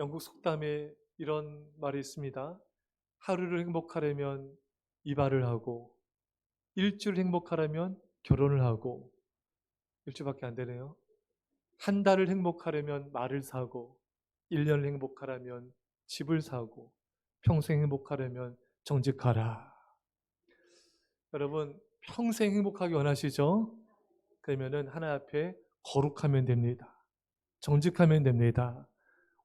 영국 속담에 이런 말이 있습니다. 하루를 행복하려면 이발을 하고, 일주일 행복하려면 결혼을 하고, 일주일밖에 안 되네요. 한 달을 행복하려면 말을 사고, 1년을 행복하려면 집을 사고, 평생 행복하려면 정직하라. 여러분, 평생 행복하기 원하시죠? 그러면은 하나님 앞에 거룩하면 됩니다. 정직하면 됩니다.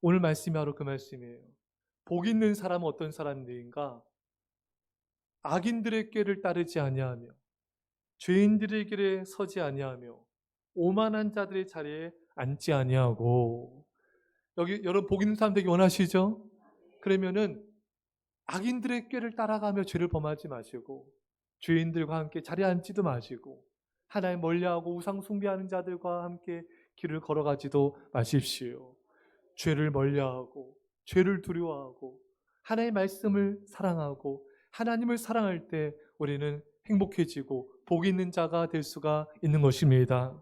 오늘 말씀이 바로 그 말씀이에요. 복 있는 사람은 어떤 사람들인가? 악인들의 꾀를 따르지 아니하며 죄인들의 길에 서지 아니하며 오만한 자들의 자리에 앉지 아니하고. 여기 여러분 복 있는 사람 되기 원하시죠? 그러면은 악인들의 꾀를 따라가며 죄를 범하지 마시고 죄인들과 함께 자리에 앉지도 마시고 하나님 멀리하고 우상 숭배하는 자들과 함께 길을 걸어가지도 마십시오. 죄를 멀리하고 죄를 두려워하고 하나님의 말씀을 사랑하고 하나님을 사랑할 때 우리는 행복해지고 복 있는 자가 될 수가 있는 것입니다.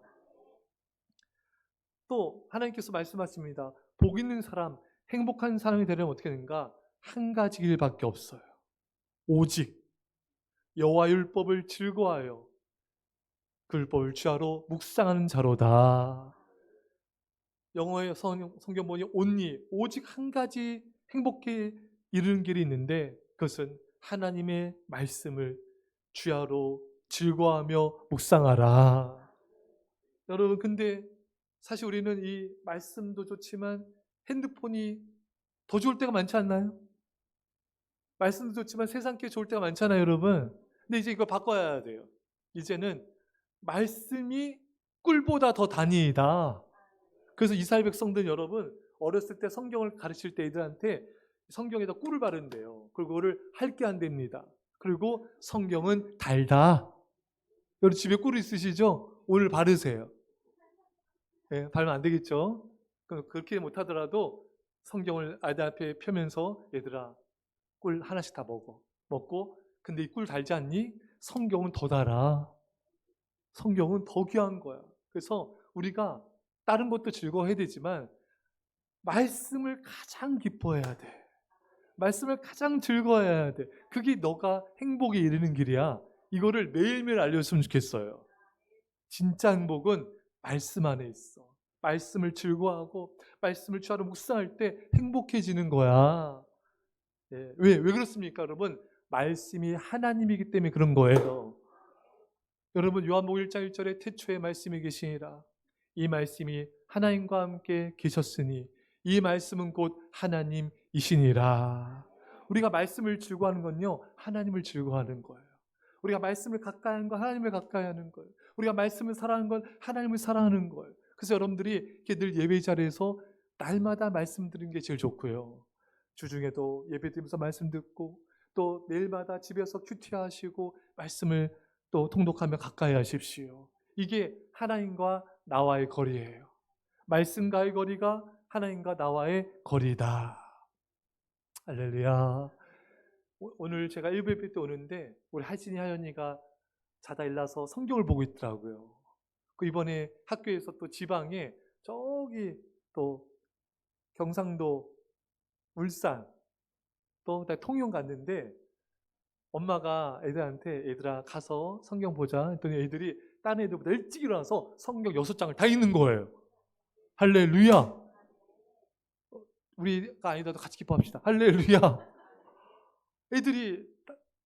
또 하나님께서 말씀하십니다. 복 있는 사람, 행복한 사람이 되려면 어떻게 되는가? 한 가지 길밖에 없어요. 오직 여호와 율법을 즐거워하여 그 율법을 주야로 묵상하는 자로다. 영어의 성경 보니 only, 오직 한 가지 행복에 이르는 길이 있는데 그것은 하나님의 말씀을 주야로 즐거워하며 묵상하라. 여러분 근데 사실 우리는 이 말씀도 좋지만 핸드폰이 더 좋을 때가 많지 않나요? 말씀도 좋지만 세상 게 좋을 때가 많잖아요, 여러분. 근데 이제 이거 바꿔야 돼요. 이제는 말씀이 꿀보다 더 단이다. 그래서 이스라엘 백성들 여러분 어렸을 때 성경을 가르칠 때 애들한테 성경에다 꿀을 바른대요. 그리고 그거를 핥게 한답니다. 그리고 성경은 달다. 여러분 집에 꿀 있으시죠? 오늘 바르세요. 네, 바르면 안 되겠죠? 그렇게 못하더라도 성경을 아이들 앞에 펴면서 얘들아 꿀 하나씩 다 먹고 근데 이 꿀 달지 않니? 성경은 더 달아. 성경은 더 귀한 거야. 그래서 우리가 다른 것도 즐거워해야 되지만 말씀을 가장 기뻐해야 돼. 말씀을 가장 즐거워해야 돼. 그게 너가 행복에 이르는 길이야. 이거를 매일매일 알려줬으면 좋겠어요. 진짜 행복은 말씀 안에 있어. 말씀을 즐거워하고 말씀을 주하로 묵상할 때 행복해지는 거야. 왜 그렇습니까, 여러분? 말씀이 하나님이기 때문에 그런 거예요. 여러분 요한복음 1장 1절에 태초에 말씀이 계시니라. 이 말씀이 하나님과 함께 계셨으니 이 말씀은 곧 하나님이시니라. 우리가 말씀을 즐거워하는 건요 하나님을 즐거워하는 거예요. 우리가 말씀을 가까이 하는 건 하나님을 가까이 하는 거예요. 우리가 말씀을 사랑하는 건 하나님을 사랑하는 거예요. 그래서 여러분들이 이렇게 늘 예배 자리에서 날마다 말씀 드리는 게 제일 좋고요. 주중에도 예배 드리면서 말씀 듣고 또 매일마다 집에서 큐티하시고 말씀을 또 통독하며 가까이 하십시오. 이게 하나님과 나와의 거리예요. 말씀과의 거리가 하나님과 나와의 거리다. 할렐루야. 오늘 제가 1부 예배 때 오는데 우리 하진이 하연이가 자다 일어나서 성경을 보고 있더라고요. 그 이번에 학교에서 또 지방에 저기 또 경상도 울산 또 통영 갔는데 엄마가 애들한테 얘들아 가서 성경 보자 했더니 애들이 다른 애들보다 일찍 일어나서 성경 6장을 다 읽는 거예요. 할렐루야. 우리가 아니더라도 같이 기뻐합시다. 할렐루야. 애들이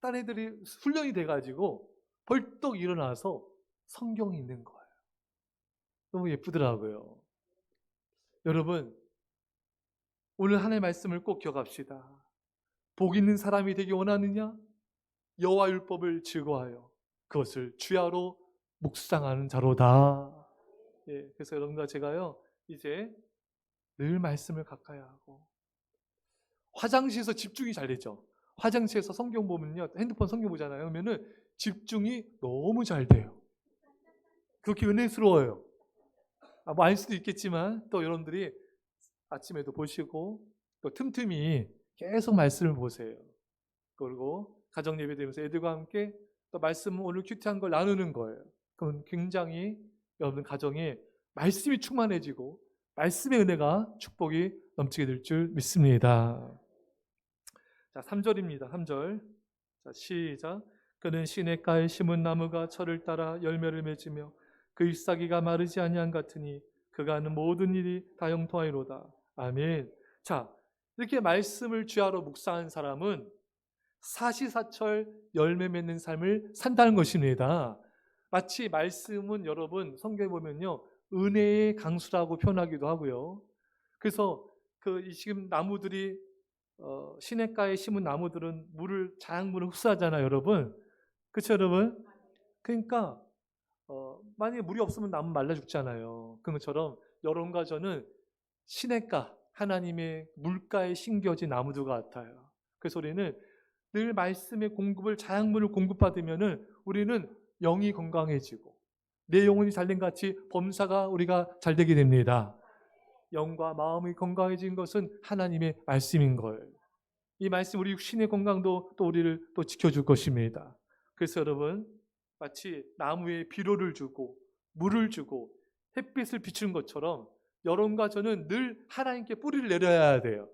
다른 애들이 훈련이 돼가지고 벌떡 일어나서 성경 읽는 거예요. 너무 예쁘더라고요. 여러분 오늘 하나님의 말씀을 꼭 기억합시다. 복 있는 사람이 되기 원하느냐? 여호와 율법을 즐거워하여 그것을 주야로 묵상하는 자로다. 그래서 여러분과 제가요 이제 늘 말씀을 가까이 하고 화장실에서 집중이 잘 되죠. 화장실에서 성경 보면요 핸드폰 성경 보잖아요. 그러면은 집중이 너무 잘 돼요. 그렇게 은혜스러워요. 뭐 아닐 수도 있겠지만 또 여러분들이 아침에도 보시고 또 틈틈이 계속 말씀을 보세요. 그리고 가정 예배 드리면서 애들과 함께 또 말씀 오늘 큐티한 걸 나누는 거예요. 그럼 굉장히 여러분 가정에 말씀이 충만해지고 말씀의 은혜가 축복이 넘치게 될 줄 믿습니다. 자, 3절입니다. 3절. 자, 시작. 그는 시냇가에 심은 나무가 철을 따라 열매를 맺으며 그 잎사귀가 마르지 아니한 같으니 그가 하는 모든 일이 다 형통하리로다. 아멘. 자, 이렇게 말씀을 주야로 묵상한 사람은 사시사철 열매 맺는 삶을 산다는 것입니다. 마치 말씀은 여러분 성경에 보면요, 은혜의 강수라고 표현하기도 하고요. 그래서 지금 나무들이 시냇가에 심은 나무들은 자양물을 흡수하잖아요, 여러분. 그렇죠, 여러분? 그러니까 만약에 물이 없으면 나무 말라 죽잖아요. 그런 것처럼 여러분과 저는 시냇가, 하나님의 물가에 심겨진 나무들 같아요. 그래서 우리는 늘 말씀의 공급을, 자양물을 공급받으면은 우리는 영이 건강해지고 내 영혼이 잘된 같이 범사가 우리가 잘되게 됩니다. 영과 마음이 건강해진 것은 하나님의 말씀인 거예요. 이 말씀 우리 육신의 건강도 또 우리를 또 지켜줄 것입니다. 그래서 여러분, 마치 나무에 비료를 주고 물을 주고 햇빛을 비추는 것처럼 여러분과 저는 늘 하나님께 뿌리를 내려야 돼요.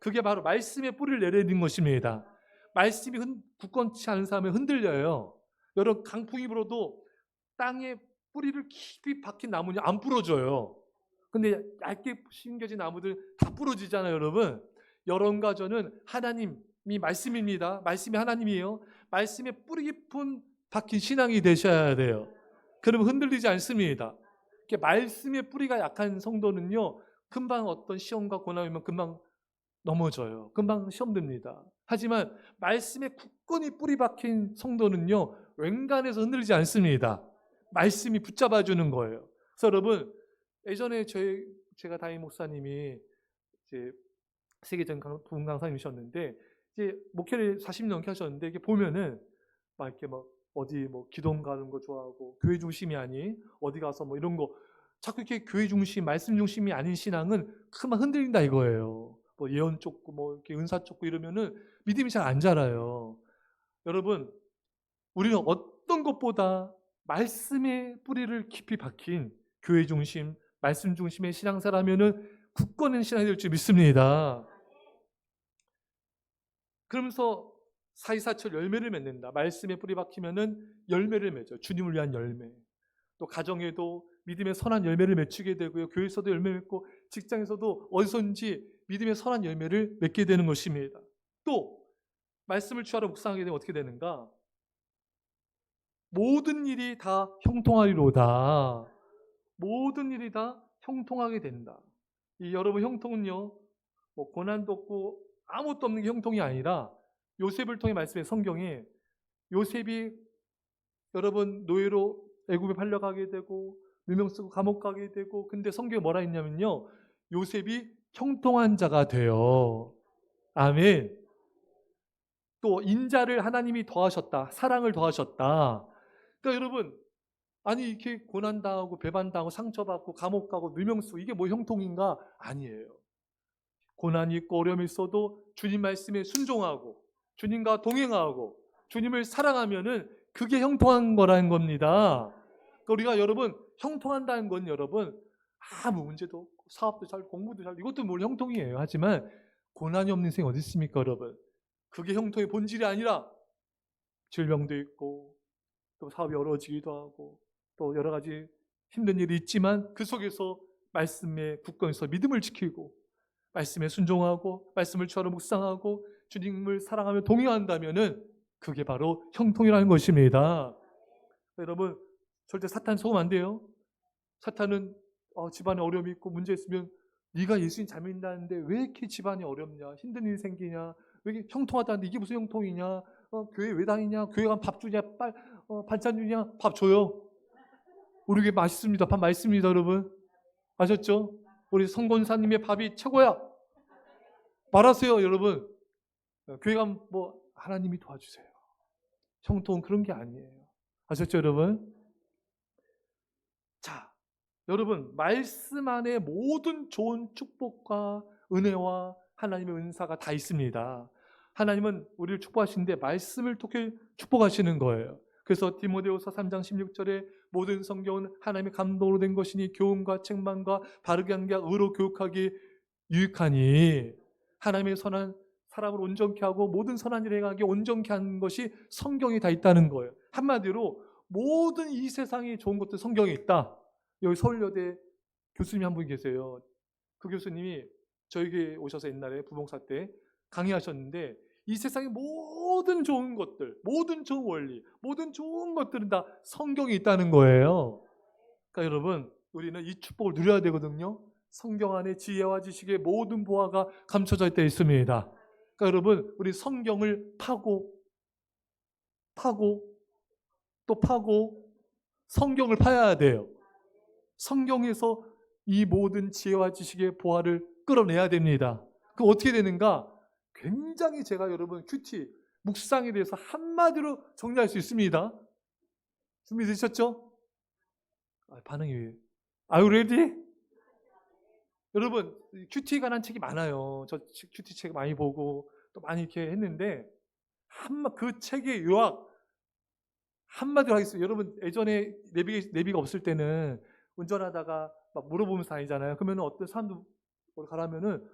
그게 바로 말씀의 뿌리를 내리는 것입니다. 말씀이 굳건치 않은 사람은 흔들려요. 여러분, 강풍이 불어도 땅에 뿌리를 깊이 박힌 나무는 안 부러져요. 근데 얇게 심겨진 나무들 다 부러지잖아요, 여러분. 여러분과 저는 하나님이 말씀입니다. 말씀이 하나님이에요. 말씀에 뿌리 깊은 박힌 신앙이 되셔야 돼요. 그러면 흔들리지 않습니다. 말씀의 뿌리가 약한 성도는요, 금방 어떤 시험과 고난이 오면 금방 넘어져요. 금방 시험 듭니다. 하지만 말씀에 굳건히 뿌리 박힌 성도는요, 웬간해서 흔들리지 않습니다. 말씀이 붙잡아주는 거예요. 그래서 여러분, 예전에 제가 담임 목사님이 이제 세계전 부흥 강사님이셨는데, 이제 목회를 40년 넘게 하셨는데, 이게 보면은 막 이렇게 막 어디 뭐 기도원 가는 거 좋아하고 교회 중심이 아닌 어디 가서 뭐 이런 거 자꾸 이렇게 교회 중심, 말씀 중심이 아닌 신앙은 그만 흔들린다 이거예요. 뭐 예언 쫓고 뭐 이렇게 은사 쫓고 이러면은 믿음이 잘 안 자라요. 여러분, 우리는 어떤 것보다 말씀의 뿌리를 깊이 박힌 교회 중심, 말씀 중심의 신앙사라면은 굳건한 신앙이 될 줄 믿습니다. 그러면서 사이사철 열매를 맺는다. 말씀에 뿌리 박히면은 열매를 맺어요. 주님을 위한 열매. 또 가정에도 믿음의 선한 열매를 맺히게 되고요. 교회에서도 열매 맺고 직장에서도 어디선지 믿음의 선한 열매를 맺게 되는 것입니다. 또 말씀을 주하러 묵상하게 되면 어떻게 되는가? 모든 일이 다 형통하리로다. 모든 일이 다 형통하게 된다. 이 여러분, 형통은요, 뭐 고난도 없고 아무것도 없는 게 형통이 아니라 요셉을 통해 말씀해 성경에 요셉이 여러분 노예로 애굽에 팔려가게 되고 누명 쓰고 감옥 가게 되고, 근데 성경에 뭐라 했냐면요, 요셉이 형통한 자가 돼요. 아멘. 또 인자를 하나님이 더하셨다. 사랑을 더하셨다. 그러니까 여러분, 아니 이렇게 고난당하고 배반당하고 상처받고 감옥 가고 누명 쓰고 이게 뭐 형통인가? 아니에요. 고난이 있고 어려움이 있어도 주님 말씀에 순종하고 주님과 동행하고 주님을 사랑하면은 그게 형통한 거라는 겁니다. 그러니까 우리가 여러분, 형통한다는 건 여러분 아무 문제도 없고 사업도 잘, 공부도 잘, 이것도 뭘 형통이에요. 하지만 고난이 없는 인생이 어디 있습니까, 여러분? 그게 형통의 본질이 아니라 질병도 있고 또 사업이 어려워지기도 하고 또 여러 가지 힘든 일이 있지만 그 속에서 말씀에 굳건해서 믿음을 지키고 말씀에 순종하고 말씀을 주하러 묵상하고 주님을 사랑하며 동행한다면은 그게 바로 형통이라는 것입니다. 여러분, 절대 사탄 속으면 안 돼요. 사탄은 집안에 어려움이 있고 문제 있으면 네가 예수님 잘 믿는다는데 왜 이렇게 집안이 어렵냐, 힘든 일이 생기냐, 왜 이렇게 형통하다는데 이게 무슨 형통이냐, 교회 왜 다니냐, 교회 가면 밥 주냐, 반찬 주냐, 밥 줘요. 우리 교회 맛있습니다. 밥 맛있습니다, 여러분. 아셨죠? 우리 성권사님의 밥이 최고야. 말하세요, 여러분. 교회 가면 뭐 하나님이 도와주세요. 형통은 그런 게 아니에요. 아셨죠, 여러분? 자, 여러분, 말씀 안에 모든 좋은 축복과 은혜와 하나님의 은사가 다 있습니다. 하나님은 우리를 축복하시는데 말씀을 통해 축복하시는 거예요. 그래서 디모데후서 3장 16절에 모든 성경은 하나님의 감동으로 된 것이니 교훈과 책망과 바르게 하는 게 의로 교육하기 유익하니 하나님의 선한 사람을 온전케 하고 모든 선한 일을 행하게 온전케 하는 것이 성경에 다 있다는 거예요. 한마디로 모든 이 세상에 좋은 것들 성경에 있다. 여기 서울여대 교수님이 한 분 계세요. 그 교수님이 저에게 오셔서 옛날에 부목사 때 강의하셨는데 이 세상의 모든 좋은 것들, 모든 좋은 원리, 모든 좋은 것들은 다 성경에 있다는 거예요. 그러니까 여러분, 우리는 이 축복을 누려야 되거든요. 성경 안에 지혜와 지식의 모든 보화가 감춰져 있다 있습니다. 그러니까 여러분, 우리 성경을 파고 또 파고 성경을 파야 돼요. 성경에서 이 모든 지혜와 지식의 보화를 끌어내야 됩니다. 그럼 어떻게 되는가? 굉장히 제가 여러분 큐티, 묵상에 대해서 한마디로 정리할 수 있습니다. 준비되셨죠? 반응이 왜? Are you ready? 여러분, 큐티에 관한 책이 많아요. 저 큐티 책 많이 보고 또 많이 이렇게 했는데 그 책의 요약 한마디로 하겠습니다. 여러분, 예전에 내비가 없을 때는 운전하다가 막 물어보면서 다니잖아요. 그러면 어떤 사람도 가라면은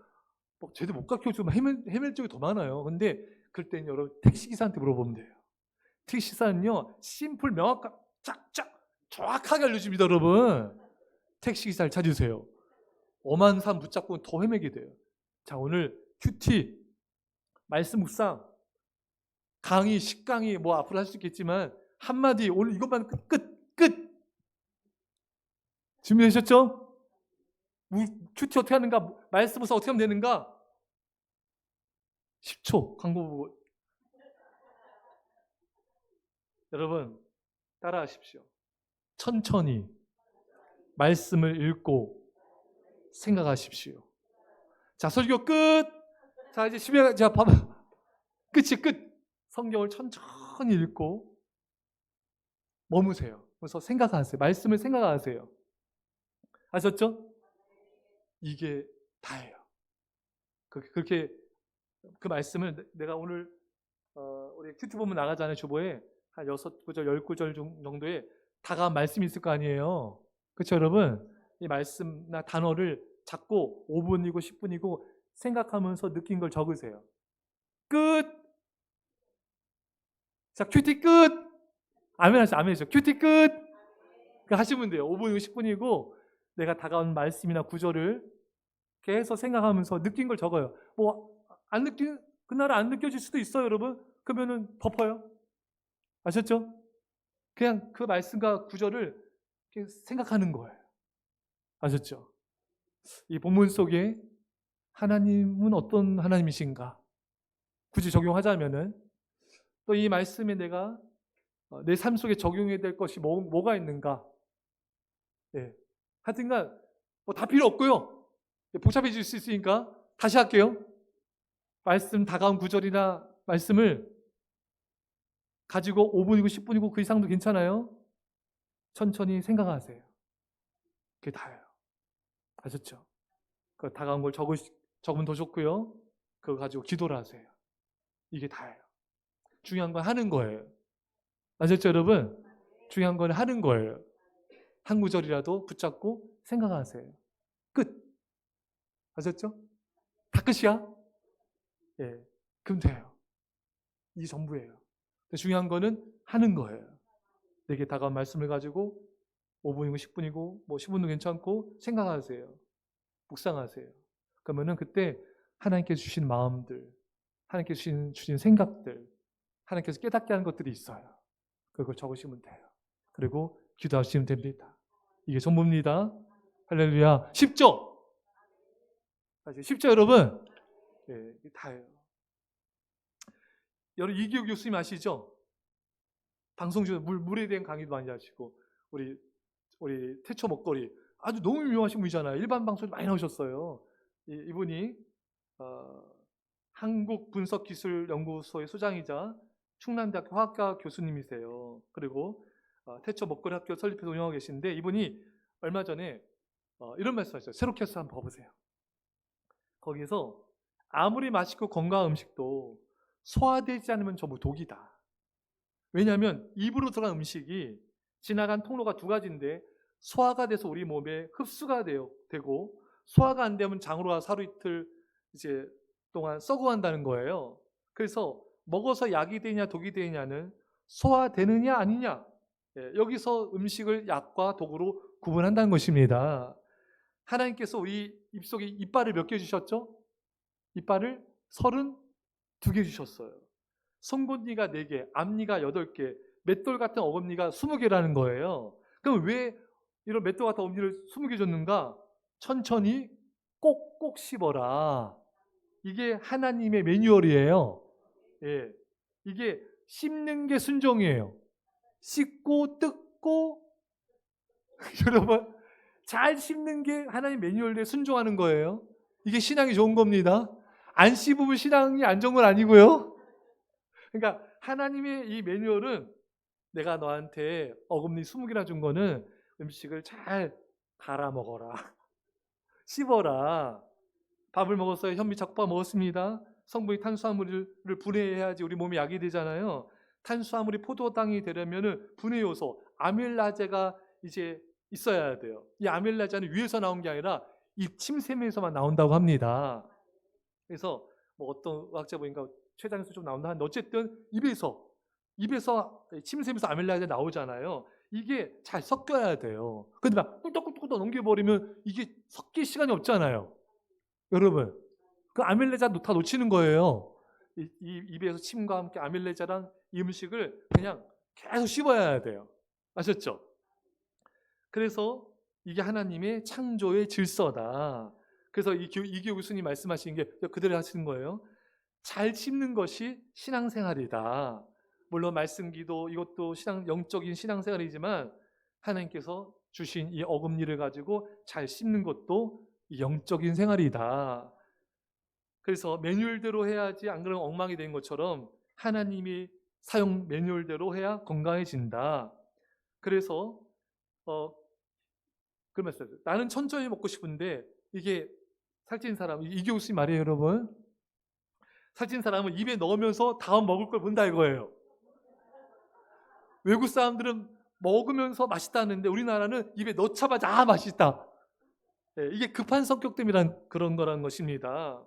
제대로 못 가르쳐주고 헤맬 적이 더 많아요. 근데 그럴 때는 여러분 택시기사한테 물어보면 돼요. 택시기사는요, 심플, 명확한, 쫙쫙, 정확하게 알려줍니다, 여러분. 택시기사를 찾으세요. 엄한 사람 붙잡고 더 헤매게 돼요. 자, 오늘 큐티, 말씀 묵상, 강의, 식강의 뭐 앞으로 할 수 있겠지만 한마디, 오늘 이것만 끝. 준비되셨죠? 큐티 어떻게 하는가? 말씀 묵상 어떻게 하면 되는가? 10초 광고 보고 여러분 따라하십시오. 천천히 말씀을 읽고 생각하십시오. 자, 설교 끝. 자, 이제 집에 봐봐. 끝이 끝. 성경을 천천히 읽고 머무세요. 그래서 생각하세요. 말씀을 생각하세요. 아셨죠? 이게 다예요. 그렇게 그 말씀을 내가 오늘 우리 큐티 보면 나가잖아요. 주보에 한 6구절, 10구절 정도의 다가온 말씀이 있을 거 아니에요. 그렇죠, 여러분? 이 말씀이나 단어를 잡고 5분이고 10분이고 생각하면서 느낀 걸 적으세요. 끝! 자, 큐티 끝! 아멘 하시죠. 큐티 끝! 하시면 돼요. 5분이고 10분이고 내가 다가온 말씀이나 구절을 계속 생각하면서 느낀 걸 적어요. 그날은 안 느껴질 수도 있어요, 여러분. 그러면은 덮어요. 아셨죠? 그냥 그 말씀과 구절을 생각하는 거예요. 아셨죠? 이 본문 속에 하나님은 어떤 하나님이신가? 굳이 적용하자면은 또 이 말씀에 내가 내 삶 속에 적용해야 될 것이 뭐가 있는가? 예. 하여튼간 다 필요 없고요. 복잡해질 수 있으니까 다시 할게요. 말씀 다가온 구절이나 말씀을 가지고 5분이고 10분이고 그 이상도 괜찮아요. 천천히 생각하세요. 그게 다예요. 아셨죠? 그 다가온 걸 적으면 더 좋고요. 그거 가지고 기도를 하세요. 이게 다예요. 중요한 건 하는 거예요. 아셨죠, 여러분? 중요한 건 하는 거예요. 한 구절이라도 붙잡고 생각하세요. 끝. 아셨죠? 다 끝이야? 예. 그럼 돼요. 이게 전부예요. 중요한 거는 하는 거예요. 내게 다가온 말씀을 가지고 5분이고 10분이고 뭐 10분도 괜찮고 생각하세요. 묵상하세요. 그러면은 그때 하나님께서 주신 마음들, 하나님께서 주신 생각들, 하나님께서 깨닫게 하는 것들이 있어요. 그걸 적으시면 돼요. 그리고 기도하시면 됩니다. 이게 전부입니다. 할렐루야. 쉽죠? 쉽죠, 여러분? 예, 다예요. 여러분 이기호 교수님 아시죠? 방송 중에 물에 대한 강의도 많이 하시고 우리 태초 먹거리 아주 너무 유명하신 분이잖아요. 일반 방송에 많이 나오셨어요. 이분이 한국분석기술연구소의 소장이자 충남대학교 화학과 교수님이세요. 그리고 태초 먹거리 학교 설립해서 운영하고 계신데 이분이 얼마 전에 이런 말씀하셨어요. 새롭게 해서 한번 봐보세요. 거기서 아무리 맛있고 건강한 음식도 소화되지 않으면 전부 독이다. 왜냐하면 입으로 들어간 음식이 지나간 통로가 두 가지인데 소화가 돼서 우리 몸에 흡수가 되고 소화가 안 되면 장으로 가서 하루 이틀 이제 동안 썩어간다는 거예요. 그래서 먹어서 약이 되냐 독이 되냐는 소화되느냐 아니냐. 여기서 음식을 약과 독으로 구분한다는 것입니다. 하나님께서 우리 입속에 이빨을 몇 개 주셨죠? 이빨을 32개 주셨어요. 송곳니가 4개, 앞니가 8개, 맷돌 같은 어금니가 20개라는 거예요. 그럼 왜 이런 맷돌 같은 어금니를 20개 줬는가? 천천히 꼭꼭 씹어라. 이게 하나님의 매뉴얼이에요. 예. 이게 씹는 게 순종이에요. 씹고 뜯고 여러분 잘 씹는 게 하나님 매뉴얼에 순종하는 거예요. 이게 신앙이 좋은 겁니다. 안 씹으면 신앙이 안 좋은 건 아니고요. 그러니까 하나님의 이 매뉴얼은 내가 너한테 어금니 20개나 준 거는 음식을 잘 갈아 먹어라. 씹어라. 밥을 먹었어요. 현미잡곡밥 먹었습니다. 성분이 탄수화물을 분해해야지 우리 몸에 약이 되잖아요. 탄수화물이 포도당이 되려면 분해 요소 아밀라제가 이제 있어야 돼요. 이 아밀라제는 위에서 나온 게 아니라 입 침샘에서만 나온다고 합니다. 그래서 뭐 어떤 의학자 보니까 췌장에서 좀 나온다 하는데 어쨌든 입에서 침샘에서 아밀라제 나오잖아요. 이게 잘 섞여야 돼요. 근데 막 꿀떡꿀떡 넘겨버리면 이게 섞일 시간이 없잖아요. 여러분 그 아밀레자 다 놓치는 거예요. 이 입에서 침과 함께 아밀레자랑 이 음식을 그냥 계속 씹어야 돼요. 아셨죠? 그래서 이게 하나님의 창조의 질서다. 그래서 이기호 교수님 말씀하신 게 그대로 하시는 거예요. 잘 씹는 것이 신앙생활이다. 물론 말씀기도 이것도 영적인 신앙생활이지만 하나님께서 주신 이 어금니를 가지고 잘 씹는 것도 영적인 생활이다. 그래서 매뉴얼대로 해야지 안 그러면 엉망이 된 것처럼 하나님이 사용 매뉴얼대로 해야 건강해진다. 그래서 그러면서 나는 천천히 먹고 싶은데 이게 살찐 사람, 이기호 씨 말이에요, 여러분. 살찐 사람은 입에 넣으면서 다음 먹을 걸 본다 이거예요. 외국 사람들은 먹으면서 맛있다는데 우리나라는 입에 넣자마자 맛있다. 이게 급한 성격 때문이란 그런 거라는 것입니다.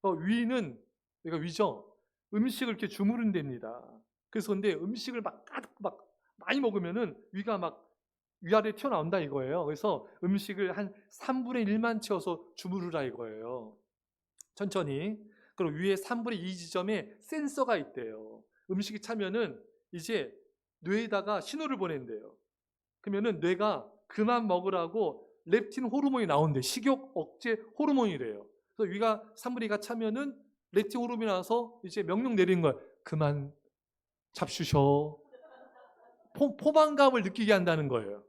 위는 내가 위죠. 음식을 이렇게 주무른답니다. 그래서 근데 음식을 막 많이 먹으면은 위가 막 위아래 튀어나온다 이거예요. 그래서 음식을 한 3분의 1만 채워서 주무르라 이거예요. 천천히. 그리고 위에 3분의 2 지점에 센서가 있대요. 음식이 차면은 이제 뇌에다가 신호를 보낸대요. 그러면은 뇌가 그만 먹으라고 렙틴 호르몬이 나온대. 식욕 억제 호르몬이래요. 그래서 위가 3분의 2가 차면은 렙틴 호르몬이 나와서 이제 명령 내리는 거예요. 그만 잡수셔. 포만감을 느끼게 한다는 거예요.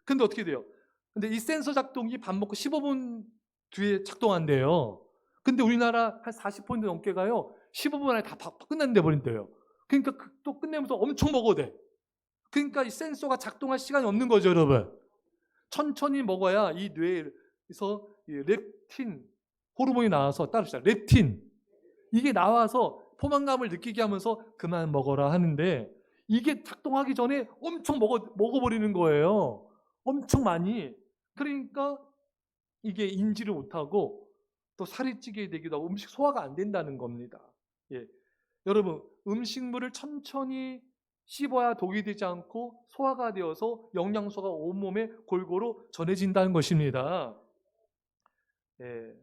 근데 어떻게 돼요? 근데 이 센서 작동이 밥 먹고 15분 뒤에 작동한대요. 근데 우리나라 한 40% 넘게 가요. 15분 안에 다 끝난대 버린대요. 그러니까 또 끝내면서 엄청 먹어도 돼. 그러니까 이 센서가 작동할 시간이 없는 거죠, 여러분. 천천히 먹어야 이 뇌에서 렙틴 호르몬이 나와서 따릅시다. 렙틴. 이게 나와서 포만감을 느끼게 하면서 그만 먹어라 하는데 이게 작동하기 전에 엄청 먹어버리는 거예요. 엄청 많이. 그러니까 이게 인지를 못하고 또 살이 찌게 되기도 하고 음식 소화가 안 된다는 겁니다. 예. 여러분 음식물을 천천히 씹어야 독이 되지 않고 소화가 되어서 영양소가 온몸에 골고루 전해진다는 것입니다. 예.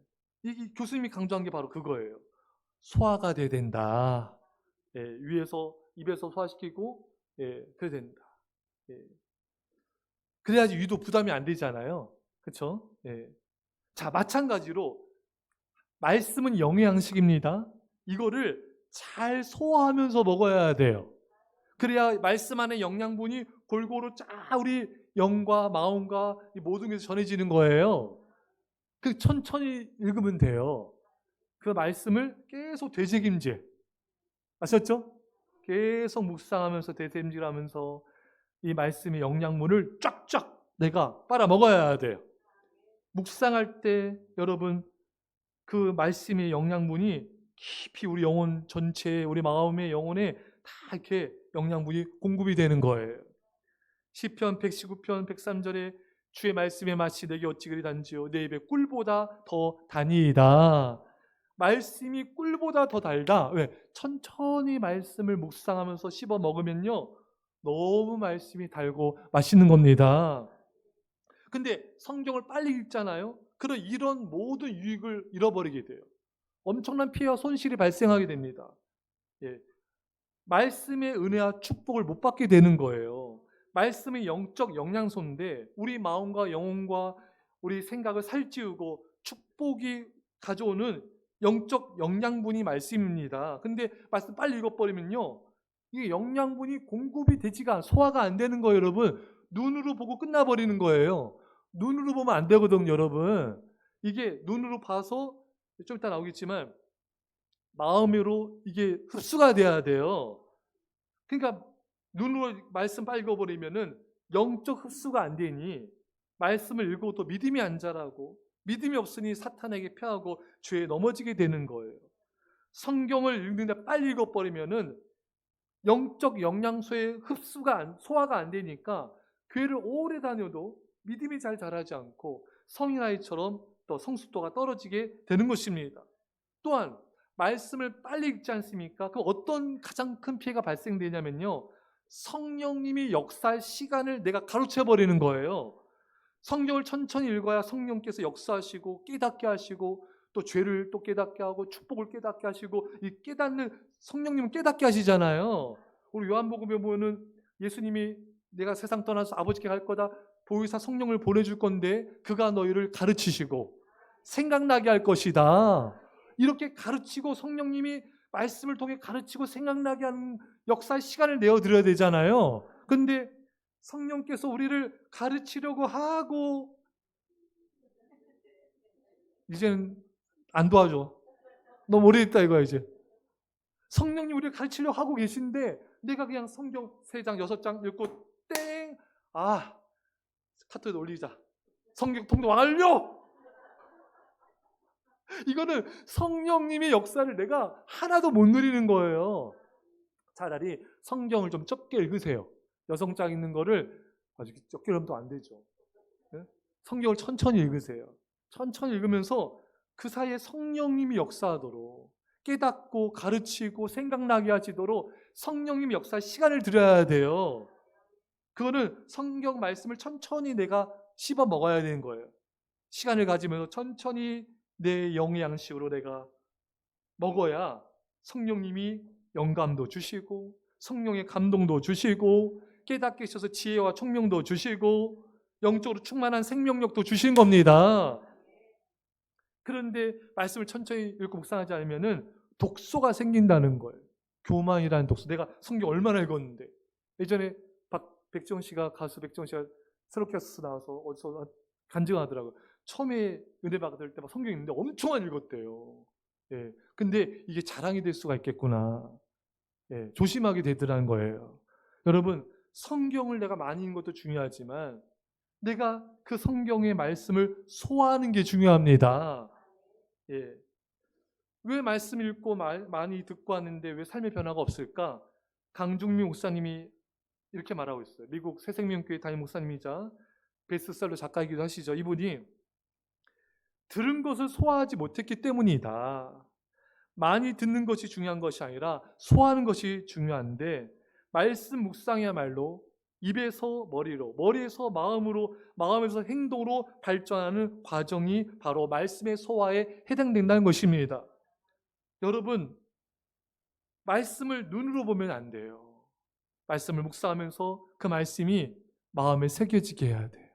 이 교수님이 강조한 게 바로 그거예요. 소화가 돼야 된다. 예. 위에서 입에서 소화시키고 그래야 된다. 예. 그래야지 위도 부담이 안 되잖아요. 그렇죠? 예. 자, 마찬가지로 말씀은 영양식입니다. 이거를 잘 소화하면서 먹어야 돼요. 그래야 말씀 안에 영양분이 골고루 우리 영과 마음과 모든 것에 전해지는 거예요. 그 천천히 읽으면 돼요. 그 말씀을 계속 되새김질. 아셨죠? 계속 묵상하면서 되새김질하면서 이 말씀의 영양분을 쫙쫙 내가 빨아 먹어야 돼요. 묵상할 때 여러분 그 말씀의 영양분이 깊이 우리 영혼 전체에 우리 마음의 영혼에 다 이렇게 영양분이 공급이 되는 거예요. 시편 119편 103절에 주의 말씀의 맛이 내게 어찌 그리 단지요 내 입에 꿀보다 더 다니이다. 말씀이 꿀보다 더 달다. 왜? 천천히 말씀을 묵상하면서 씹어 먹으면요 너무 말씀이 달고 맛있는 겁니다. 근데 성경을 빨리 읽잖아요. 그럼 이런 모든 유익을 잃어버리게 돼요. 엄청난 피해와 손실이 발생하게 됩니다. 예. 말씀의 은혜와 축복을 못 받게 되는 거예요. 말씀이 영적 영양소인데 우리 마음과 영혼과 우리 생각을 살찌우고 축복이 가져오는 영적 영양분이 말씀입니다. 근데 말씀 빨리 읽어버리면요 이게 영양분이 공급이 되지가 소화가 안 되는 거예요. 여러분 눈으로 보고 끝나버리는 거예요. 눈으로 보면 안 되거든요. 여러분 이게 눈으로 봐서 좀 이따 나오겠지만 마음으로 이게 흡수가 돼야 돼요. 그러니까 눈으로 말씀 빨리 읽어버리면은 영적 흡수가 안 되니 말씀을 읽어도 믿음이 안 자라고 믿음이 없으니 사탄에게 패하고 죄에 넘어지게 되는 거예요. 성경을 읽는데 빨리 읽어버리면은 영적 영양소의 소화가 안 되니까 교회를 오래 다녀도 믿음이 잘 자라지 않고 성인아이처럼 또 성숙도가 떨어지게 되는 것입니다. 또한 말씀을 빨리 읽지 않습니까? 그 어떤 가장 큰 피해가 발생되냐면요. 성령님이 역사할 시간을 내가 가로채 버리는 거예요. 성경을 천천히 읽어야 성령께서 역사하시고 깨닫게 하시고 또 죄를 또 깨닫게 하고 축복을 깨닫게 하시고 이 깨닫는 성령님은 깨닫게 하시잖아요. 우리 요한복음에 보면은 예수님이 내가 세상 떠나서 아버지께 갈 거다 보혜사 성령을 보내줄 건데 그가 너희를 가르치시고 생각나게 할 것이다. 이렇게 가르치고 성령님이 말씀을 통해 가르치고 생각나게 하는 역사의 시간을 내어드려야 되잖아요. 근데 성령께서 우리를 가르치려고 하고 이제는 안 도와줘. 너무 오래됐다 이거야 이제. 성령님 우리를 가르치려고 하고 계신데 내가 그냥 성경 3장 6장 읽고 땡! 아 카트에 올리자. 성경 통독 완료! 이거는 성령님의 역사를 내가 하나도 못 누리는 거예요. 차라리 성경을 좀 적게 읽으세요. 6장 읽는 거를 아주 적게 읽으면 또 안 되죠. 성경을 천천히 읽으세요. 천천히 읽으면서 그 사이에 성령님이 역사하도록 깨닫고 가르치고 생각나게 하시도록 성령님이 역사할 시간을 드려야 돼요. 그거는 성경 말씀을 천천히 내가 씹어 먹어야 되는 거예요. 시간을 가지면서 천천히 내 영의 양식으로 내가 먹어야 성령님이 영감도 주시고 성령의 감동도 주시고 깨닫게 하셔서 지혜와 총명도 주시고 영적으로 충만한 생명력도 주신 겁니다. 그런데 말씀을 천천히 읽고 묵상하지 않으면은 독소가 생긴다는 거예요. 교만이라는 독소. 내가 성경 얼마나 읽었는데. 예전에 백정 씨가 가수 백정 씨가 스로캐스트 나와서 어디서 간증하더라고요. 처음에 은혜 받을 때 막 성경 읽는데 엄청 많이 읽었대요. 예. 근데 이게 자랑이 될 수가 있겠구나. 예. 조심하게 되더라는 거예요. 여러분, 성경을 내가 많이 읽는 것도 중요하지만 내가 그 성경의 말씀을 소화하는 게 중요합니다. 예. 왜 말씀 읽고 많이 듣고 하는데 왜 삶의 변화가 없을까? 강중미 목사님이 이렇게 말하고 있어요. 미국 새생명교회 담임 목사님이자 베스트셀러 작가이기도 하시죠. 이분이 들은 것을 소화하지 못했기 때문이다. 많이 듣는 것이 중요한 것이 아니라 소화하는 것이 중요한데 말씀 묵상이야말로 입에서 머리로, 머리에서 마음으로, 마음에서 행동으로 발전하는 과정이 바로 말씀의 소화에 해당된다는 것입니다. 여러분, 말씀을 눈으로 보면 안 돼요. 말씀을 묵상하면서 그 말씀이 마음에 새겨지게 해야 돼요.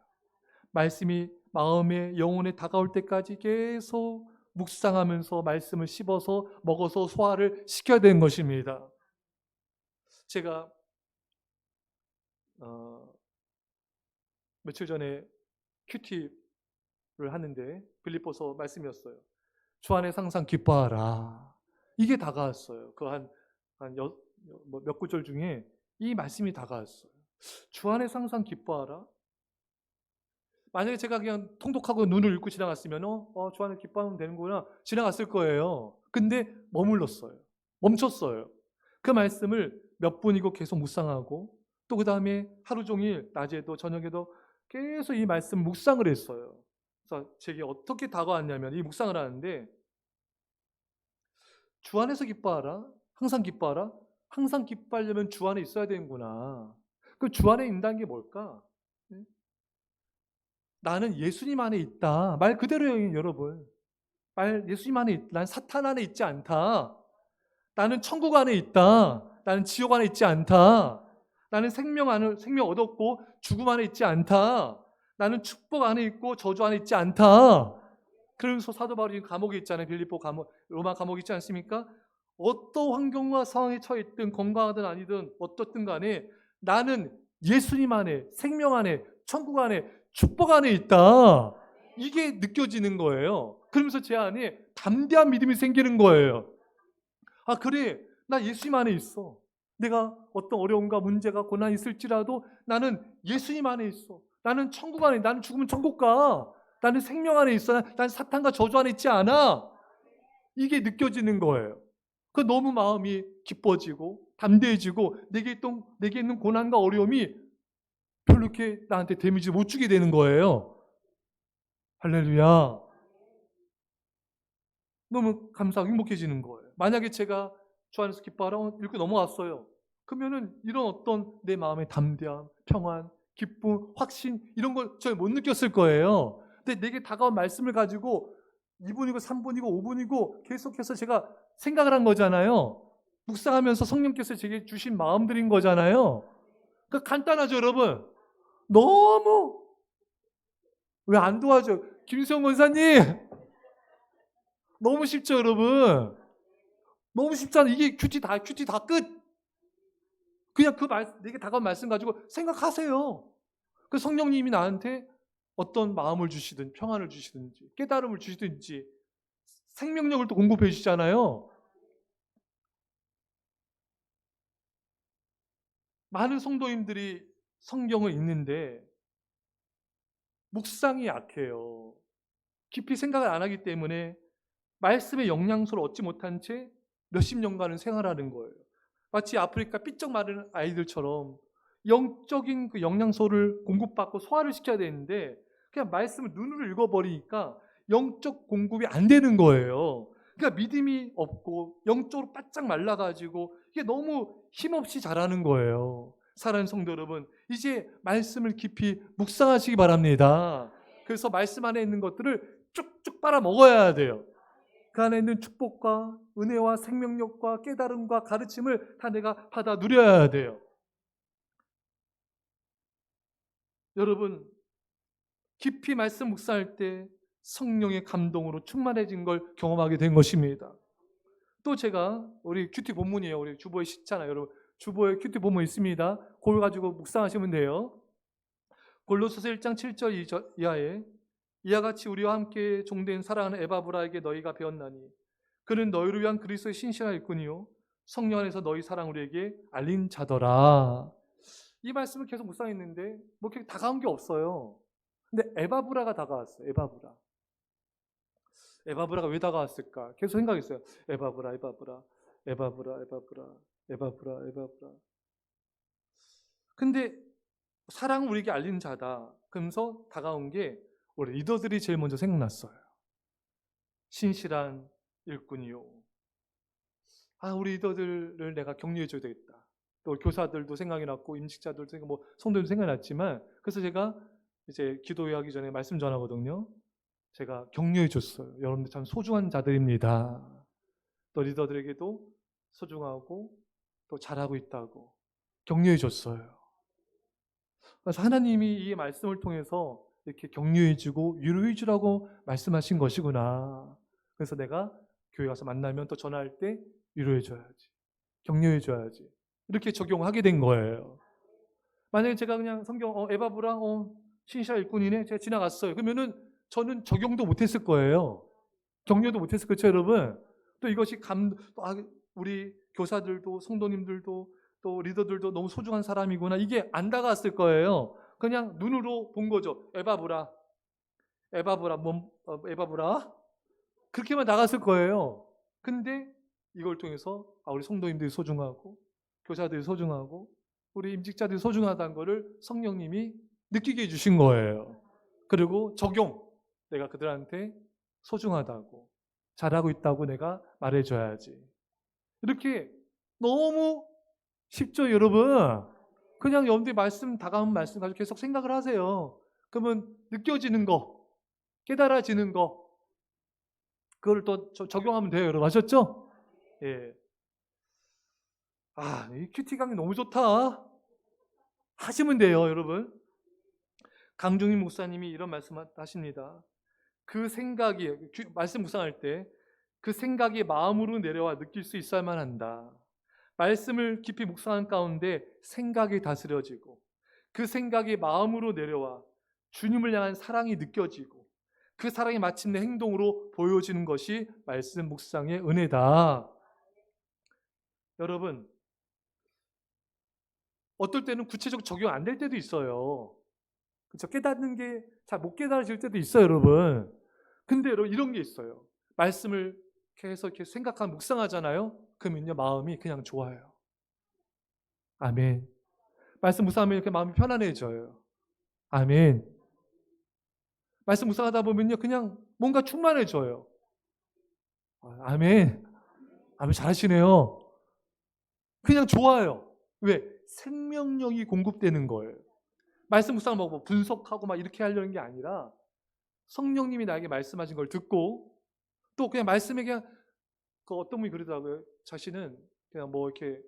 말씀이 마음에 영혼에 다가올 때까지 계속 묵상하면서 말씀을 씹어서 먹어서 소화를 시켜야 되는 것입니다. 제가 며칠 전에 큐티를 하는데 빌립보서 말씀이었어요. 주 안에 항상 기뻐하라. 이게 다가왔어요. 그 몇 구절 중에 이 말씀이 다가왔어요. 주 안에 항상 기뻐하라. 만약에 제가 그냥 통독하고 눈을 읽고 지나갔으면 주 안에 기뻐하면 되는구나 지나갔을 거예요. 근데 머물렀어요. 멈췄어요. 그 말씀을 몇 분이고 계속 묵상하고 또 그 다음에 하루 종일 낮에도 저녁에도 계속 이 말씀 묵상을 했어요. 그래서 제게 어떻게 다가왔냐면 이 묵상을 하는데 주 안에서 기뻐하라. 항상 기뻐하라. 항상 기뻐하려면 주 안에 있어야 되는구나. 그 주 안에 있다는 게 뭘까? 네? 나는 예수님 안에 있다. 말 그대로예요, 여러분. 예수님 안에 있다. 난 사탄 안에 있지 않다. 나는 천국 안에 있다. 나는 지옥 안에 있지 않다. 나는 생명 얻었고 죽음 안에 있지 않다. 나는 축복 안에 있고 저주 안에 있지 않다. 그래서 사도 바울이 감옥에 있잖아요. 빌립보 감옥, 로마 감옥에 있지 않습니까? 어떤 환경과 상황에 처해 있든 건강하든 아니든 어떻든 간에 나는 예수님 안에, 생명 안에, 천국 안에, 축복 안에 있다. 이게 느껴지는 거예요. 그러면서 제 안에 담대한 믿음이 생기는 거예요. 아, 그래. 나 예수님 안에 있어. 내가 어떤 어려움과 문제가 고난이 있을지라도 나는 예수님 안에 있어. 나는 천국 안에, 나는 죽으면 천국 가. 나는 생명 안에 있어. 난 사탄과 저주 안에 있지 않아. 이게 느껴지는 거예요. 그 너무 마음이 기뻐지고 담대해지고 내게 있는 고난과 어려움이 별로 이렇게 나한테 데미지 못 주게 되는 거예요. 할렐루야. 너무 감사하고 행복해지는 거예요. 만약에 제가 주 안에서 기뻐하라 이렇게 넘어왔어요. 그러면은 이런 어떤 내 마음의 담대함, 평안, 기쁨, 확신 이런 걸 저 못 느꼈을 거예요. 근데 내게 다가온 말씀을 가지고 2분이고 3분이고 5분이고 계속해서 제가 생각을 한 거잖아요. 묵상하면서 성령께서 제게 주신 마음들인 거잖아요. 그 간단하죠, 여러분. 너무 왜 안 도와줘? 김수영 권사님 너무 쉽죠, 여러분. 너무 쉽잖아. 이게 큐티 다 끝. 그냥 내게 다가온 말씀 가지고 생각하세요. 그 성령님이 나한테 어떤 마음을 주시든 평안을 주시든지 깨달음을 주시든지 생명력을 또 공급해 주시잖아요. 많은 성도님들이 성경을 읽는데 묵상이 약해요. 깊이 생각을 안 하기 때문에 말씀의 영양소를 얻지 못한 채 몇십 년간은 생활하는 거예요. 마치 아프리카 삐쩍 마른 아이들처럼 영적인 그 영양소를 공급받고 소화를 시켜야 되는데 그냥 말씀을 눈으로 읽어버리니까 영적 공급이 안 되는 거예요. 그러니까 믿음이 없고 영적으로 바짝 말라가지고 이게 너무 힘없이 자라는 거예요. 사랑하는 성도 여러분, 이제 말씀을 깊이 묵상하시기 바랍니다. 그래서 말씀 안에 있는 것들을 쭉쭉 빨아 먹어야 돼요. 그 안에 있는 축복과 은혜와 생명력과 깨달음과 가르침을 다 내가 받아 누려야 돼요. 여러분, 깊이 말씀 묵상할 때 성령의 감동으로 충만해진 걸 경험하게 된 것입니다. 또 제가 우리 큐티 본문이에요. 우리 주보에 있잖아요. 여러분, 주보에 큐티 본문 있습니다. 그걸 가지고 묵상하시면 돼요. 골로새서 1장 7절 이하에 이와 같이 우리와 함께 종된 사랑하는 에바브라에게 너희가 배웠나니 그는 너희를 위한 그리스도의 신실한 일꾼이요 성령 안에서 너희 사랑 우리에게 알린 자더라. 이 말씀을 계속 묵상했는데 뭐 그렇게 다가온 게 없어요. 근데 에바브라가 다가왔어요. 에바브라가 왜 다가왔을까? 계속 생각했어요. 에바브라. 근데 사랑을 우리에게 알린 자다. 그러면서 다가온 게 우리 리더들이 제일 먼저 생각났어요. 신실한 일꾼이요. 우리 리더들을 내가 격려해줘야 되겠다. 또 교사들도 생각이 났고 임직자들도 뭐 성도들도 생각이 났지만 그래서 제가 이제 기도하기 전에 말씀 전하거든요. 제가 격려해 줬어요. 여러분들 참 소중한 자들입니다. 또 리더들에게도 소중하고 또 잘하고 있다고 격려해 줬어요. 그래서 하나님이 이 말씀을 통해서 이렇게 격려해 주고 위로해 주라고 말씀하신 것이구나. 그래서 내가 교회 가서 만나면 또 전화할 때 위로해 줘야지. 격려해 줘야지. 이렇게 적용하게 된 거예요. 만약에 제가 그냥 성경 에바브라 신실한 일꾼이네 제가 지나갔어요. 그러면은 저는 적용도 못했을 거예요. 격려도 못했을 거죠, 여러분. 또 이것이 우리 교사들도 성도님들도 또 리더들도 너무 소중한 사람이구나 이게 안 다가왔을 거예요. 그냥 눈으로 본 거죠. 에바브라 그렇게만 나갔을 거예요. 근데 이걸 통해서 우리 성도님들이 소중하고 교사들이 소중하고 우리 임직자들이 소중하다는 거를 성령님이 느끼게 해주신 거예요. 그리고 적용. 내가 그들한테 소중하다고, 잘하고 있다고 내가 말해줘야지. 이렇게 너무 쉽죠, 여러분? 그냥 여러분들이 말씀, 다가온 말씀 가지고 계속 생각을 하세요. 그러면 느껴지는 거, 깨달아지는 거, 그걸 또 적용하면 돼요, 여러분. 아셨죠? 예. 이 큐티 강의 너무 좋다. 하시면 돼요, 여러분. 강중인 목사님이 이런 말씀 하십니다. 그 생각이, 말씀 묵상할 때 그 생각이 마음으로 내려와 느낄 수 있어야만 한다. 말씀을 깊이 묵상한 가운데 생각이 다스려지고 그 생각이 마음으로 내려와 주님을 향한 사랑이 느껴지고 그 사랑이 마침내 행동으로 보여지는 것이 말씀 묵상의 은혜다. 여러분, 어떨 때는 구체적 적용 안 될 때도 있어요. 그렇죠? 깨닫는 게 잘 못 깨달아질 때도 있어요, 여러분. 근데 여러분, 이런 게 있어요. 말씀을 계속 이렇게 생각하고 묵상하잖아요. 그러면요, 마음이 그냥 좋아요. 아멘. 말씀 묵상하면 이렇게 마음이 편안해져요. 아멘. 말씀 묵상하다 보면요, 그냥 뭔가 충만해져요. 아멘. 아멘, 잘하시네요. 그냥 좋아요. 왜? 생명력이 공급되는 거예요. 말씀 묵상을 뭐 분석하고 막 이렇게 하려는 게 아니라 성령님이 나에게 말씀하신 걸 듣고 또 그냥 말씀에 그냥 어떤 분이 그러더라고요. 자신은 그냥 뭐 이렇게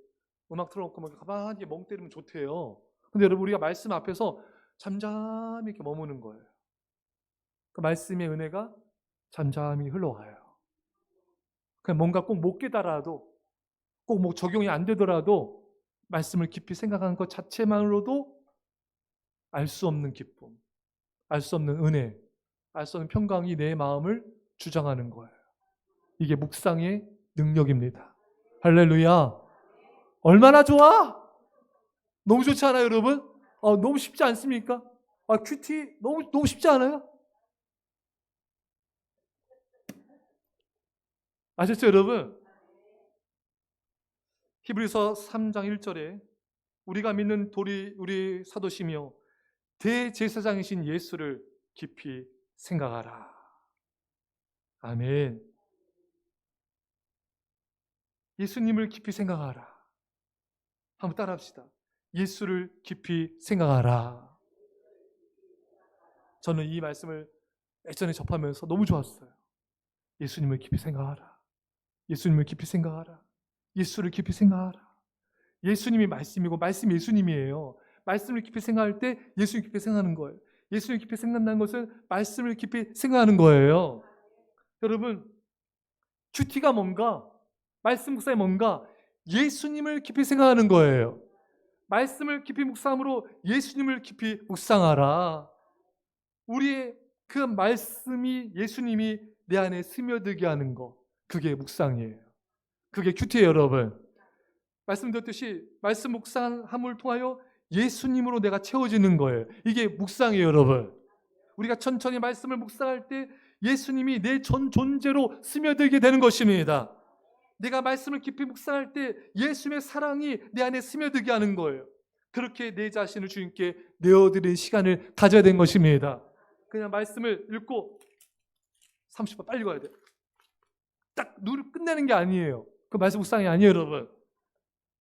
음악 틀어놓고 뭐 가만히 멍 때리면 좋대요. 근데 여러분, 우리가 말씀 앞에서 잠잠히 이렇게 머무는 거예요. 그 말씀의 은혜가 잠잠히 흘러와요. 그냥 뭔가 꼭 못 깨달아도, 꼭 뭐 적용이 안 되더라도 말씀을 깊이 생각하는 것 자체만으로도 알 수 없는 기쁨, 알 수 없는 은혜, 알 수 없는 평강이 내 마음을 주장하는 거예요. 이게 묵상의 능력입니다. 할렐루야. 얼마나 좋아? 너무 좋지 않아요, 여러분? 너무 쉽지 않습니까? 큐티 너무 쉽지 않아요? 아셨죠, 여러분? 히브리서 3장 1절에 우리가 믿는 우리 사도시며 대제사장이신 예수를 깊이 생각하라. 아멘. 예수님을 깊이 생각하라. 한번 따라합시다. 예수를 깊이 생각하라. 저는 이 말씀을 예전에 접하면서 너무 좋았어요. 예수님을 깊이 생각하라. 예수님을 깊이 생각하라. 예수를 깊이 생각하라. 예수님이 말씀이고 말씀이 예수님이에요. 말씀을 깊이 생각할 때 예수를 깊이 생각하는 거예요. 예수를 깊이 생각한다는 것은 말씀을 깊이 생각하는 거예요. 여러분, 큐티가 뭔가, 말씀 묵상이 뭔가, 예수님을 깊이 생각하는 거예요. 말씀을 깊이 묵상함으로 예수님을 깊이 묵상하라. 우리의 그 말씀이, 예수님이 내 안에 스며들게 하는 거, 그게 묵상이에요. 그게 큐티예요, 여러분. 말씀드렸듯이 말씀 묵상함을 통하여 예수님으로 내가 채워지는 거예요. 이게 묵상이에요, 여러분. 우리가 천천히 말씀을 묵상할 때 예수님이 내 전 존재로 스며들게 되는 것입니다. 내가 말씀을 깊이 묵상할 때 예수님의 사랑이 내 안에 스며들게 하는 거예요. 그렇게 내 자신을 주님께 내어드리는 시간을 가져야 되는 것입니다. 그냥 말씀을 읽고 30분 빨리 가야 돼요. 딱 눈을 끝내는 게 아니에요. 그 말씀 묵상이 아니에요, 여러분.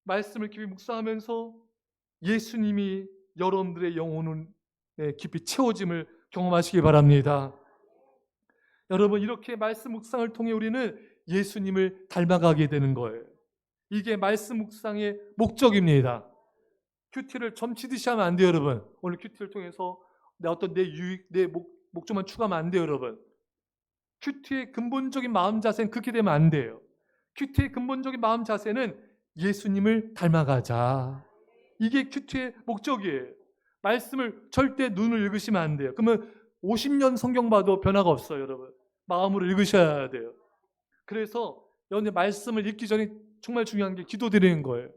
말씀을 깊이 묵상하면서 예수님이 여러분들의 영혼을 깊이 채워짐을 경험하시기 바랍니다. 여러분, 이렇게 말씀 묵상을 통해 우리는 예수님을 닮아가게 되는 거예요. 이게 말씀 묵상의 목적입니다. 큐티를 점치듯이 하면 안 돼요, 여러분. 오늘 큐티를 통해서 내 유익, 내 목적만 추구하면 안 돼요, 여러분. 큐티의 근본적인 마음 자세는 그렇게 되면 안 돼요. 큐티의 근본적인 마음 자세는 예수님을 닮아가자. 이게 큐티의 목적이에요. 말씀을 절대 눈을 읽으시면 안 돼요. 그러면 50년 성경 봐도 변화가 없어요, 여러분. 마음으로 읽으셔야 돼요. 그래서 여러분들 말씀을 읽기 전에 정말 중요한 게 기도 드리는 거예요.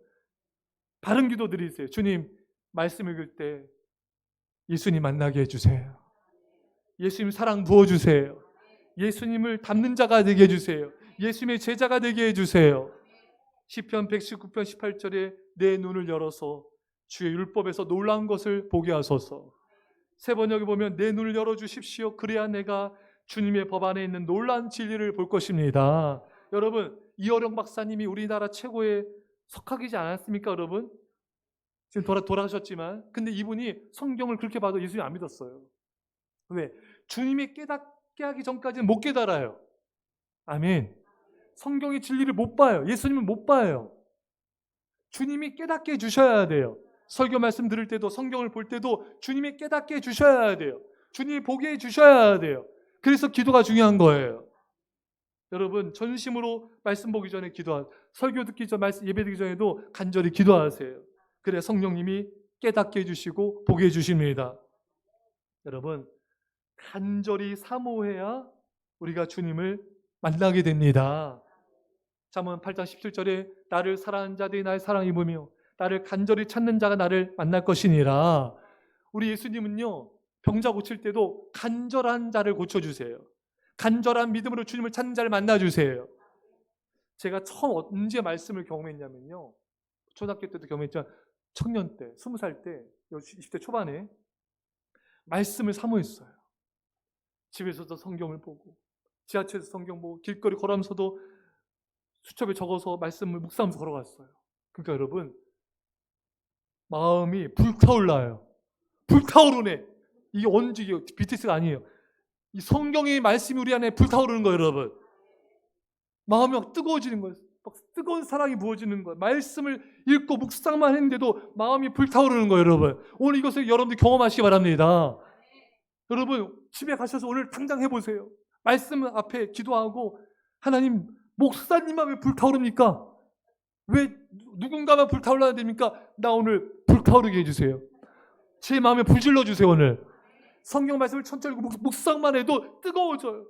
바른 기도 드리세요. 주님, 말씀 읽을 때 예수님 만나게 해주세요. 예수님 사랑 부어주세요. 예수님을 닮는 자가 되게 해주세요. 예수님의 제자가 되게 해주세요. 시편 119편 18절에 내 눈을 열어서 주의 율법에서 놀라운 것을 보게 하소서. 세 번역에 보면 내 눈을 열어주십시오. 그래야 내가 주님의 법 안에 있는 놀라운 진리를 볼 것입니다. 여러분, 이어령 박사님이 우리나라 최고의 석학이지 않았습니까, 여러분? 지금 돌아가셨지만, 근데 이분이 성경을 그렇게 봐도 예수님 안 믿었어요. 왜? 주님이 깨닫게 하기 전까지는 못 깨달아요. 아멘. 성경의 진리를 못 봐요. 예수님은 못 봐요. 주님이 깨닫게 해주셔야 돼요. 설교 말씀 들을 때도, 성경을 볼 때도 주님이 깨닫게 해주셔야 돼요. 주님이 보게 해주셔야 돼요. 그래서 기도가 중요한 거예요. 여러분, 전심으로 말씀 보기 전에 설교 듣기 전, 말씀 예배 드리기 전에도 간절히 기도하세요. 그래 성령님이 깨닫게 해주시고 보게 해주십니다. 여러분, 간절히 사모해야 우리가 주님을 만나게 됩니다. 잠언 8장 17절에 나를 사랑하는 자들이 나의 사랑을 입으며 나를 간절히 찾는 자가 나를 만날 것이니라. 우리 예수님은요, 병자 고칠 때도 간절한 자를 고쳐주세요. 간절한 믿음으로 주님을 찾는 자를 만나주세요. 제가 처음 언제 말씀을 경험했냐면요, 초등학교 때도 경험했지만 청년 때, 20살 때, 20대 초반에 말씀을 사모했어요. 집에서도 성경을 보고, 지하철에서 성경 보고, 길거리 걸어가면서도 수첩에 적어서 말씀을 묵상하면서 걸어갔어요. 그러니까 여러분, 마음이 불타올라요. 불타오르네. 이게 언제, BTS가 아니에요. 이 성경의 말씀이 우리 안에 불타오르는 거예요, 여러분. 마음이 막 뜨거워지는 거예요. 막 뜨거운 사랑이 부어지는 거예요. 말씀을 읽고 묵상만 했는데도 마음이 불타오르는 거예요, 여러분. 오늘 이것을 여러분들 경험하시기 바랍니다. 여러분, 집에 가셔서 오늘 당장 해보세요. 말씀 앞에 기도하고, 하나님, 목사님만 왜 불타오릅니까? 왜 누군가만 불타올라야 됩니까? 나 오늘 불타오르게 해주세요. 제 마음에 불질러 주세요. 오늘 성경 말씀을 천천히 묵상만 해도 뜨거워져요.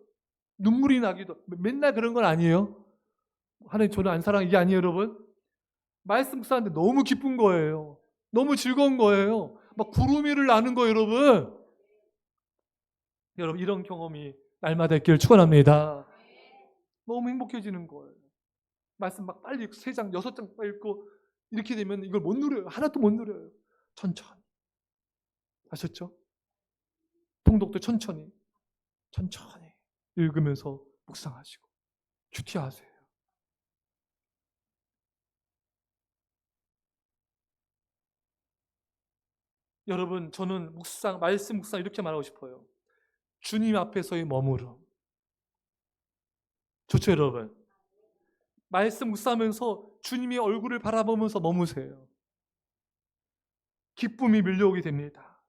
눈물이 나기도. 맨날 그런 건 아니에요. 하나님 저는 안 사랑, 이게 아니에요, 여러분. 말씀 묵상하는데 너무 기쁜 거예요. 너무 즐거운 거예요. 막 구름 위를 나는 거예요, 여러분. 여러분, 이런 경험이 날마다 있기를 축원합니다. 너무 행복해지는 거예요. 말씀 막 빨리 3장, 6장 빨리 읽고 이렇게 되면 이걸 못 누려요. 하나도 못 누려요. 천천히. 아셨죠? 통독도 천천히 읽으면서 묵상하시고 큐티하세요. 여러분, 저는 말씀 묵상 이렇게 말하고 싶어요. 주님 앞에서의 머무름. 좋죠, 여러분? 말씀 묵상하면서 주님의 얼굴을 바라보면서 머무세요. 기쁨이 밀려오게 됩니다.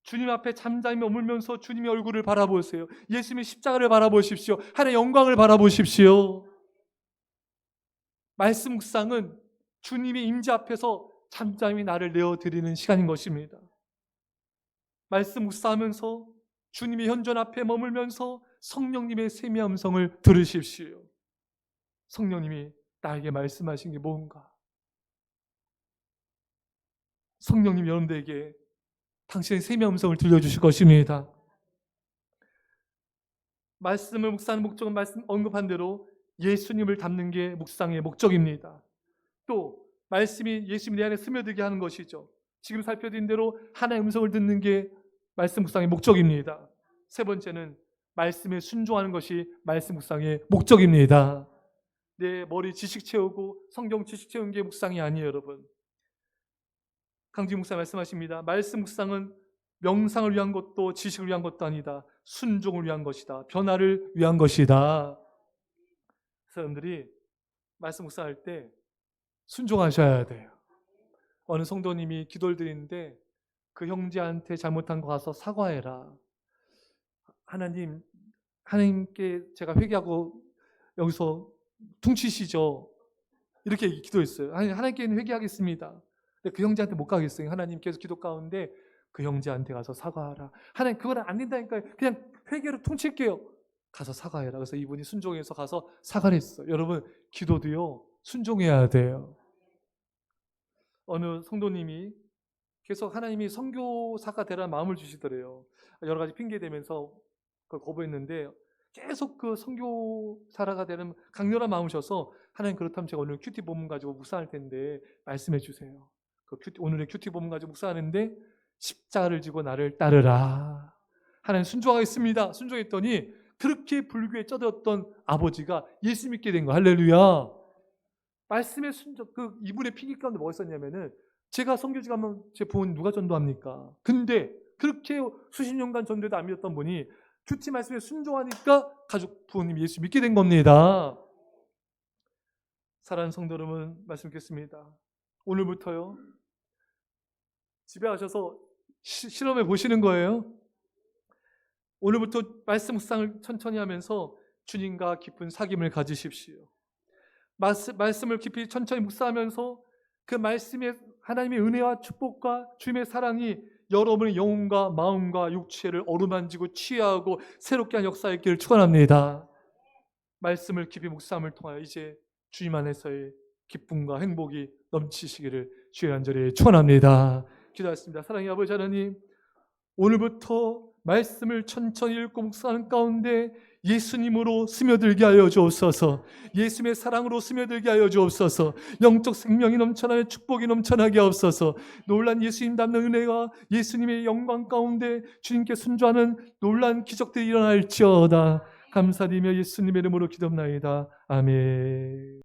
주님 앞에 잠잠히 머물면서 주님의 얼굴을 바라보세요. 예수님의 십자가를 바라보십시오. 하나님의 영광을 바라보십시오. 말씀 묵상은 주님의 임재 앞에서 잠잠히 나를 내어드리는 시간인 것입니다. 말씀 묵상하면서 주님의 현존 앞에 머물면서 성령님의 세미한 음성을 들으십시오. 성령님이 나에게 말씀하신 게 뭔가? 성령님 여러분들에게 당신의 세미한 음성을 들려주실 것입니다. 말씀을 묵상하는 목적은 말씀 언급한 대로 예수님을 닮는 게 묵상의 목적입니다. 또 말씀이 예수님이 내 안에 스며들게 하는 것이죠. 지금 살펴드린 대로 하나님의 음성을 듣는 게 말씀 묵상의 목적입니다. 세 번째는 말씀에 순종하는 것이 말씀 묵상의 목적입니다. 내 머리 지식 채우고 성경 지식 채우는 게 묵상이 아니에요, 여러분. 강지 목사 말씀하십니다. 말씀 묵상은 명상을 위한 것도 지식을 위한 것도 아니다. 순종을 위한 것이다. 변화를 위한 것이다. 사람들이 말씀 묵상할 때 순종하셔야 돼요. 어느 성도님이 기도를 드리는데 그 형제한테 잘못한 거 가서 사과해라. 하나님께 제가 회개하고 여기서 퉁치시죠. 이렇게 기도했어요. 하나님께는 회개하겠습니다. 근데 그 형제한테 못 가겠어요. 하나님께서 기도 가운데 그 형제한테 가서 사과하라. 하나님, 그건 안 된다니까요. 그냥 회개로 퉁칠게요. 가서 사과해라. 그래서 이분이 순종해서 가서 사과를 했어요. 여러분, 기도도요, 순종해야 돼요. 어느 성도님이 계속 하나님이 선교사가 되라는 마음을 주시더래요. 여러 가지 핑계 대면서 그걸 거부했는데 계속 그 선교사가 되는 강렬한 마음을 주셔서 하나님, 그렇다면 제가 오늘 큐티 본문 가지고 묵상할 텐데 말씀해 주세요. 오늘의 큐티 본문 가지고 묵상하는데 십자가를 지고 나를 따르라. 하나님 순종하겠습니다. 순종했더니 그렇게 불교에 쩌들었던 아버지가 예수 믿게 된 거. 할렐루야. 말씀의 순종, 이분의 피기 가운데 뭐가 있었냐면은 제가 선교지 가면 제 부모님 누가 전도합니까? 근데 그렇게 수십 년간 전도도 안 믿었던 분이 큐티 말씀에 순종하니까 가족 부모님 예수 믿게 된 겁니다. 사랑하는 성도 여러분, 말씀 듣겠습니다. 오늘부터요 집에 가셔서 실험해 보시는 거예요. 오늘부터 말씀 묵상을 천천히 하면서 주님과 깊은 사귐을 가지십시오. 말씀을 깊이 천천히 묵상하면서 그 말씀의 하나님의 은혜와 축복과 주님의 사랑이 여러분의 영혼과 마음과 육체를 어루만지고 치유하고 새롭게 한 역사 있기를 축원합니다. 말씀을 깊이 묵상함을 통하여 이제 주님 안에서의 기쁨과 행복이 넘치시기를 주의 간절히 축원합니다. 기도하겠습니다. 사랑의 아버지 하나님, 오늘부터 말씀을 천천히 읽고 묵상하는 가운데 예수님으로 스며들게 하여 주옵소서. 예수님의 사랑으로 스며들게 하여 주옵소서. 영적 생명이 넘쳐나며 축복이 넘쳐나게 하옵소서. 놀란 예수님 닮는 은혜와 예수님의 영광 가운데 주님께 순종하는 놀란 기적들이 일어날지어다. 감사드리며 예수님의 이름으로 기도합나이다. 아멘.